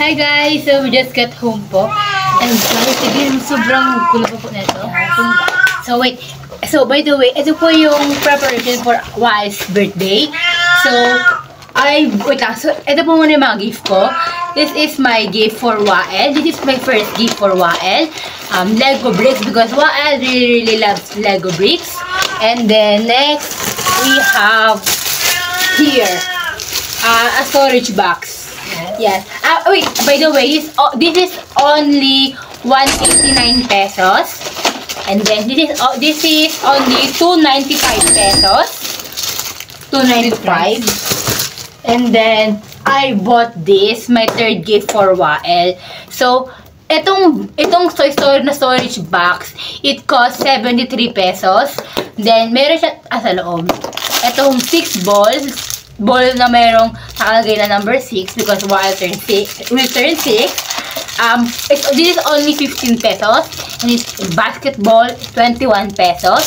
Hi guys! So we just got home po. And guys, again, sobrang gulo po nito. So wait. So by the way, ito po yung preparation for Wael's birthday. So, wait lang. So, ito po muna yung mga gift ko. This is my gift for Wael. This is my first gift for Wael. Lego bricks because Wael really loves Lego bricks. And then next, we have here a storage box. Yes. Wait, by the way, this is only 189 pesos. And then this is only 295 pesos. 295. And then I bought this, my third gift for Wael. So, itong Toy Story na storage box, it cost 73 pesos. Then meron siya sa loob. Itong 6 balls. Ball na merong nakalagay na number 6 because Wael will turn 6. This is only 15 pesos. And it's basketball, 21 pesos.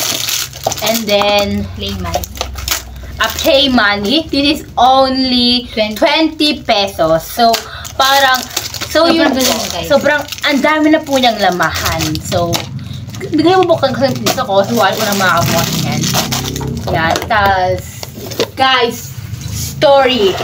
And then, play money. This is only 20 pesos. So, sobrang, ang dami na po niyang lamahan. So, bigay mo bukang kasi dito ko. So, wala ko na makabuhat yan. Yan. Tapos, guys, story.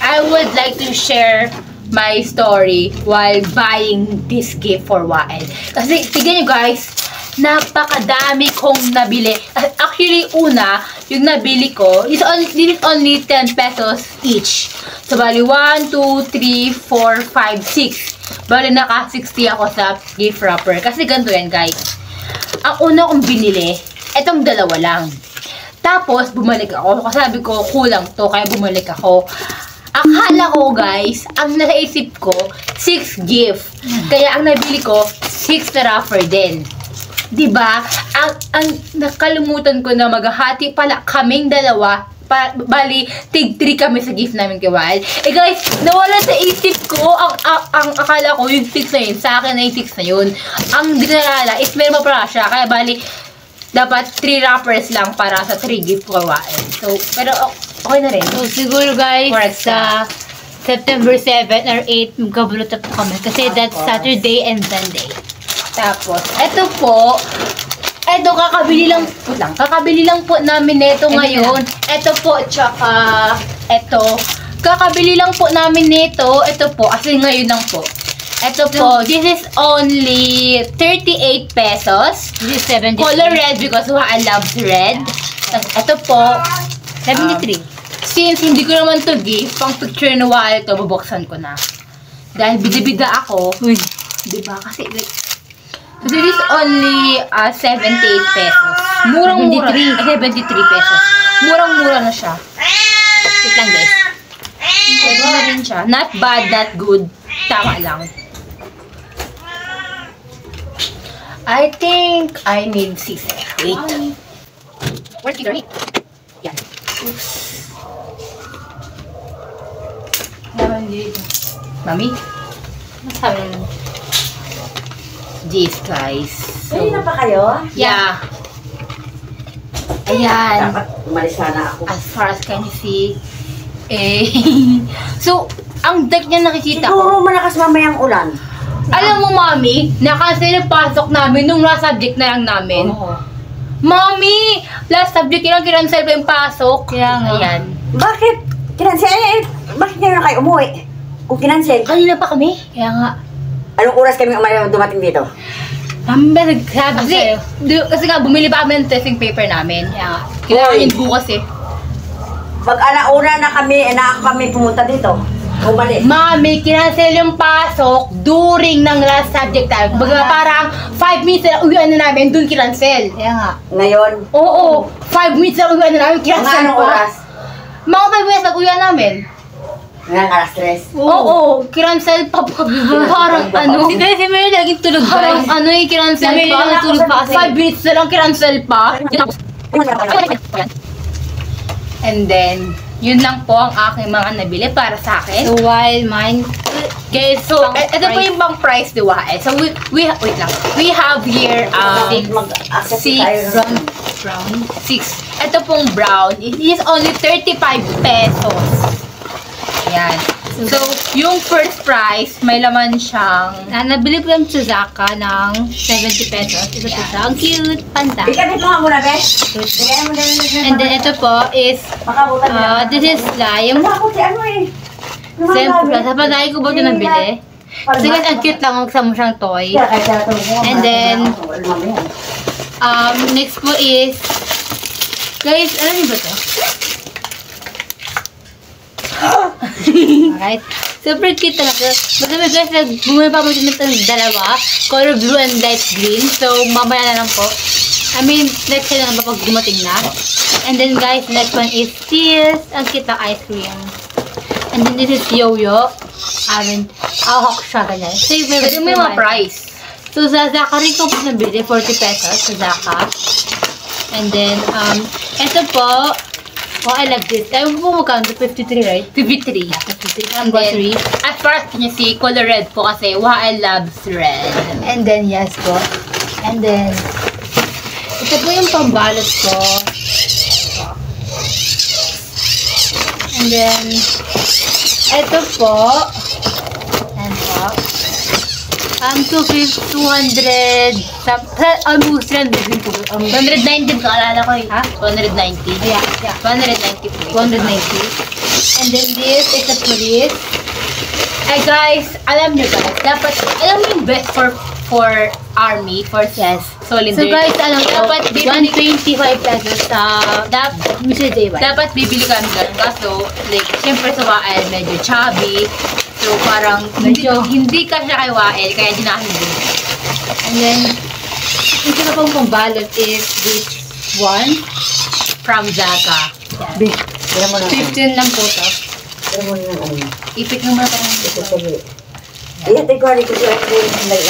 I would like to share my story while buying this gift for Wael. Kasi, tignan nyo guys, napakadami kong nabili. Actually, yung nabili ko, this is only 10 pesos each. So, bali, 1, 2, 3, 4, 5, 6. Bali, naka 60 ako sa gift wrapper. Kasi ganito yan, guys. Ang una kong binili, etong dalawa lang. Tapos, bumalik ako. Kasi sabi ko, kulang to, kaya bumalik ako. Akala ko, guys, ang naisip ko, 6 gift. Kaya ang nabili ko, 6 na wrapper din. Diba? Ang nakalimutan ko na maghahati pala kaming dalawa. Bali, tig 3 kami sa gift namin kay Wael. Eh guys, nawala sa isip ko, ang akala ko yung 6 na yun, sa akin na yung 6 na yun. Ang di ko nalala is meron pa pala siya, kaya bali, dapat 3 wrappers lang para sa 3 gift for Wael. So, pero okay na rin. So, siguro guys, sa September 7 or 8, magkabulutan po kami. Kasi that's Saturday and Sunday. Tapos, eto po, kakabili lang po namin nito ngayon. Eto po, tsaka, eto, kakabili lang po namin nito. Eto po, kasi ngayon lang po. Ito po, this is only 38 pesos. This is 73. Color red because Wael loves red. Ito po, 73. Since hindi ko naman to gift, pang picture na Wael to, bubuksan ko na. Dahil bida-bida ako. Diba? Kasi like, so this is only 78 pesos. Murang-mura. 73 pesos. Murang-mura na siya. Wait lang guys. Pwede na rin siya. Not bad, not good. Tama lang. I think I need 6. Wait. Where's the meat? Yan. Oops. Naman dito. Mami? Masabi naman. This guys. So, na pa kayo? Yeah. Ayan. Dapat umalis sana ako. As far as can you see. So, ang deck niya nakikita ko. Siguro malakas mamayang ulan. Alam mo, Mami, nakancel yung pasok namin nung last subject na lang namin. Mami! Last subject lang, kinancel pa yung pasok. Kaya nga. Ayan. Bakit? Kinancel? Bakit ngayon na kayo umuwi? Kung kinancel? Kanina pa kami. Kaya nga. Anong oras kami dumating dito? Mami, nagsabi kasi nga, bumili pa kami ng testing paper namin. Kaya nga. Kailangan yung bukas eh. Pag alauna na kami pumunta dito. Umalis. Mami, kinancel yung pasok during ng last subject time. Baga parang 5 minutes na uwian na namin, dun kinancel. Kaya nga. Ngayon? Oo, 5 minutes na uwian na namin, kinancel Anong oras? Mga 5 minutes na uwian namin. Ngayon, alas 3. Oo, kinancel pa po. Parang ano. Si Mary laging tulog guys. Parang ano yung kinancel pa. Tulog pa kasi 5 minutes na lang kinancel pa. And then, yun lang po ang aking mga nabili para sa akin. So, while mine... Guys, so, ito po yung bang price ni Wael. So, wait lang. We have here, 6 brown. 6. Ito pong brown. It is only 35 pesos. Ayan. So, So, yung first prize, may laman siyang... nabili ko yung Suzaka ng 70 pesos. Ito po siya. Ang cute. Panta. Ikabit mo nga muna, Bes. Bigyan mo na And then, ito po is... this is slime. Ako si ano eh. Siyempre, sa pagkain ko ba ito nabili? Kasi guys, ang cute lang. Magsama siyang toy. And then, next po is... Guys, alam niyo ba ito? Alright. Super cute talaga. Basta may guys, bumili pa mo ng dalawa. Color blue and light green. So, mamaya na lang po. I mean, next time na lang pag dumating na. And then guys, next one is this. Ang cute na ice cream. And then this is Yo-Yo. Ahok siya ganyan. So, yung may mga price. So, sa Zaka rin ko po nabili. 40 pesos sa Zaka. And then, ito po. Oh, I love this. Ayaw po magkano? 53, right? 53. Yeah, 53. And then, at first niya si color red po kasi I loves red. And then, yes po. And then, ito po yung pambalot ko. And then, ito po. And po. 200, almost 300 din po. 190 ka, alala ko eh. Ha? 190. Yeah. 190 po. 190. And then this is a police. Ay guys, alam nyo guys, dapat, alam mo yung best for army, for yes. Solid. So guys, dapat 125 pesos sa Mr. JY. Dapat bibili kami ganun. Kaso, like, syempre sa Wael, medyo chubby. So, parang hindi ka siya kay Wael, kaya di namin din. And then, yung na pong pambalot is this one from Zaka. Yeah. 15 lang po to. Ipit naman ako ng ito.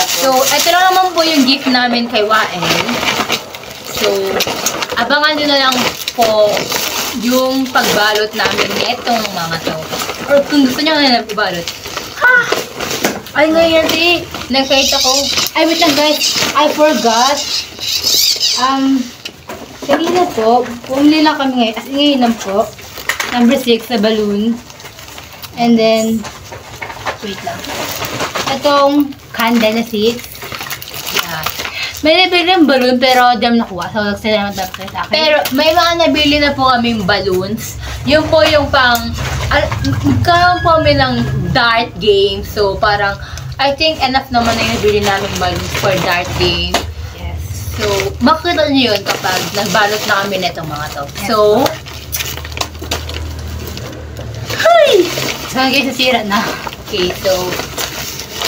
So, ito lang naman po yung gift namin kay Wael. So, abangan nyo na lang po yung pagbalot namin nitong mga to. Or kung gusto nyo na lang ibalot. Ha! Ay, ngayon si nagkait ako. Ay, wait lang guys. I forgot. Kanina po, bumili lang kami ngayon. As in, ngayon lang po. Number 6 sa balloon. And then, wait lang. Itong candle na 6. Yeah. May nabili ng balloon pero di naman nakuha. So, nagsalamat na sa akin. Pero may mga nabili na po kaming balloons. Yun po yung pang... Nagkaroon po kami ng dart game. So, parang... I think enough naman na yung nabili namin balloons for dart game. Yes. So, makikita nyo yun kapag nagbalot na kami netong mga to. Yes. So... Hi! So, guys, nasira na. Okay, so...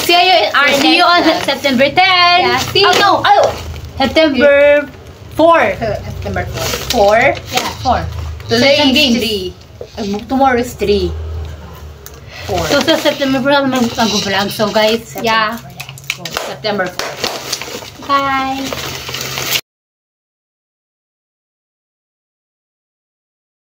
See you on September 10. Yeah, September 4. September 4. 4? Yeah, 4. Today is 3. Tomorrow is 3. 4. So, sa September 4 naman mag-vlog. So, guys, yeah. September 4. Bye!